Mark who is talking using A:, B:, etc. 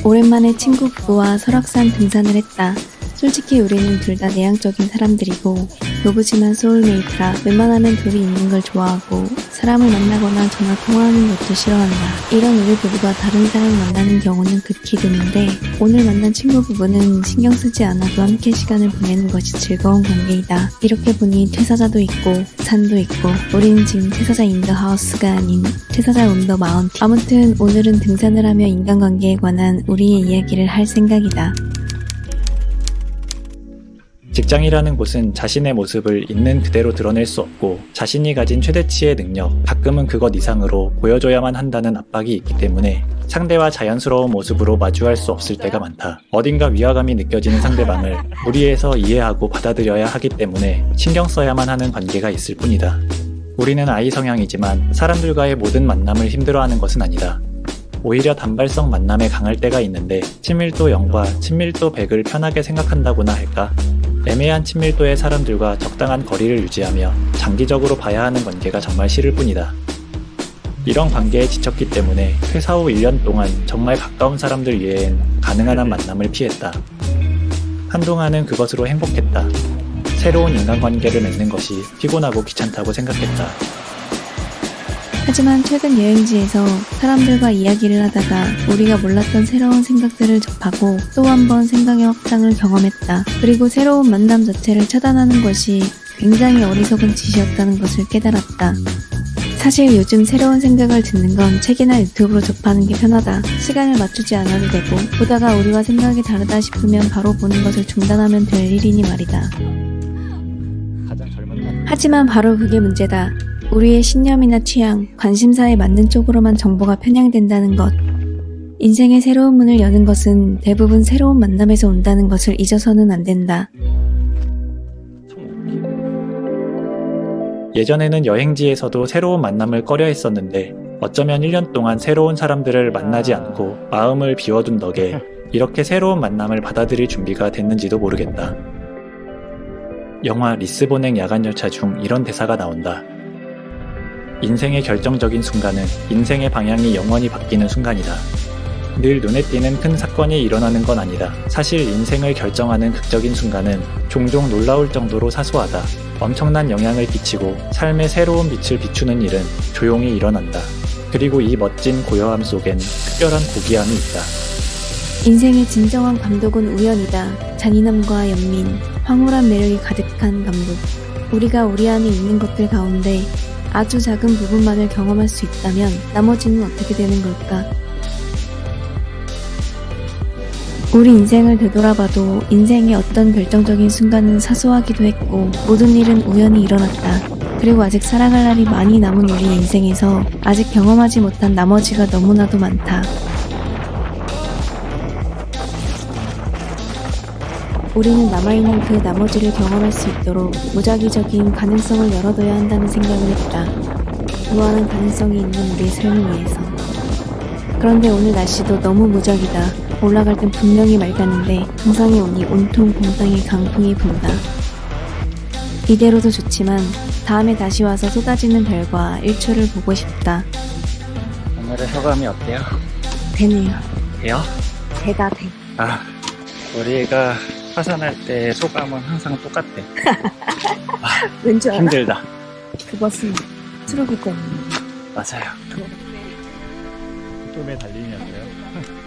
A: 오랜만에 친구 부부와 설악산 등산을 했다. 솔직히 우리는 둘 다 내향적인 사람들이고 노부지만 소울메이트라 웬만하면 둘이 있는 걸 좋아하고 사람을 만나거나 전화 통화하는 것도 싫어한다. 이런 우리 부부가 다른 사람을 만나는 경우는 극히 드문데 오늘 만난 친구 부부는 신경 쓰지 않아도 함께 시간을 보내는 것이 즐거운 관계이다. 이렇게 보니 퇴사자도 있고 산도 있고 우리는 지금 퇴사자 인 더 하우스가 아닌 퇴사자 온 더 마운틴. 아무튼 오늘은 등산을 하며 인간관계에 관한 우리의 이야기를 할 생각이다.
B: 직장이라는 곳은 자신의 모습을 있는 그대로 드러낼 수 없고 자신이 가진 최대치의 능력, 가끔은 그것 이상으로 보여줘야만 한다는 압박이 있기 때문에 상대와 자연스러운 모습으로 마주할 수 없을 때가 많다. 어딘가 위화감이 느껴지는 상대방을 무리해서 이해하고 받아들여야 하기 때문에 신경 써야만 하는 관계가 있을 뿐이다. 우리는 I 성향이지만 사람들과의 모든 만남을 힘들어하는 것은 아니다. 오히려 단발성 만남에 강할 때가 있는데 친밀도 0과 친밀도 100을 편하게 생각한다고나 할까? 애매한 친밀도의 사람들과 적당한 거리를 유지하며 장기적으로 봐야 하는 관계가 정말 싫을 뿐이다. 이런 관계에 지쳤기 때문에 퇴사 후 1년 동안 정말 가까운 사람들 외엔 가능한 한 만남을 피했다. 한동안은 그것으로 행복했다. 새로운 인간관계를 맺는 것이 피곤하고 귀찮다고 생각했다.
A: 하지만 최근 여행지에서 사람들과 이야기를 하다가 우리가 몰랐던 새로운 생각들을 접하고 또 한 번 생각의 확장을 경험했다. 그리고 새로운 만남 자체를 차단하는 것이 굉장히 어리석은 짓이었다는 것을 깨달았다. 사실 요즘 새로운 생각을 듣는 건 책이나 유튜브로 접하는 게 편하다. 시간을 맞추지 않아도 되고 보다가 우리와 생각이 다르다 싶으면 바로 보는 것을 중단하면 될 일이니 말이다. 하지만 바로 그게 문제다. 우리의 신념이나 취향, 관심사에 맞는 쪽으로만 정보가 편향된다는 것. 인생의 새로운 문을 여는 것은 대부분 새로운 만남에서 온다는 것을 잊어서는 안 된다.
B: 예전에는 여행지에서도 새로운 만남을 꺼려 했었는데 어쩌면 1년 동안 새로운 사람들을 만나지 않고 마음을 비워둔 덕에 이렇게 새로운 만남을 받아들일 준비가 됐는지도 모르겠다. 영화 리스본행 야간열차 중 이런 대사가 나온다. 인생의 결정적인 순간은 인생의 방향이 영원히 바뀌는 순간이다. 늘 눈에 띄는 큰 사건이 일어나는 건 아니다. 사실 인생을 결정하는 극적인 순간은 종종 놀라울 정도로 사소하다. 엄청난 영향을 끼치고 삶의 새로운 빛을 비추는 일은 조용히 일어난다. 그리고 이 멋진 고요함 속엔 특별한 고귀함이 있다.
A: 인생의 진정한 감독은 우연이다. 잔인함과 연민, 황홀한 매력이 가득한 감독. 우리가 우리 안에 있는 것들 가운데 아주 작은 부분만을 경험할 수 있다면 나머지는 어떻게 되는 걸까? 우리 인생을 되돌아봐도 인생의 어떤 결정적인 순간은 사소하기도 했고 모든 일은 우연히 일어났다. 그리고 아직 살아갈 날이 많이 남은 우리 인생에서 아직 경험하지 못한 나머지가 너무나도 많다. 우리는 남아있는 그 나머지를 경험할 수 있도록 무작위적인 가능성을 열어둬야 한다는 생각을 했다. 무한한 가능성이 있는 우리의 삶을 위해서. 그런데 오늘 날씨도 너무 무작위다. 올라갈 땐 분명히 맑았는데 정상에 오니 온통 봄땅의 강풍이 분다. 이대로도 좋지만 다음에 다시 와서 쏟아지는 별과 일출을 보고 싶다.
C: 오늘의 소감이 어때요?
A: 되네요.
C: 돼요?
A: 되다 돼.
C: 우리가 파산할 때 소감은 항상 똑같대.
A: 왠지 알아?
C: 힘들다.
A: 그것은 트로기 때문에.
C: 맞아요.
B: 꿈에 달림이었어요.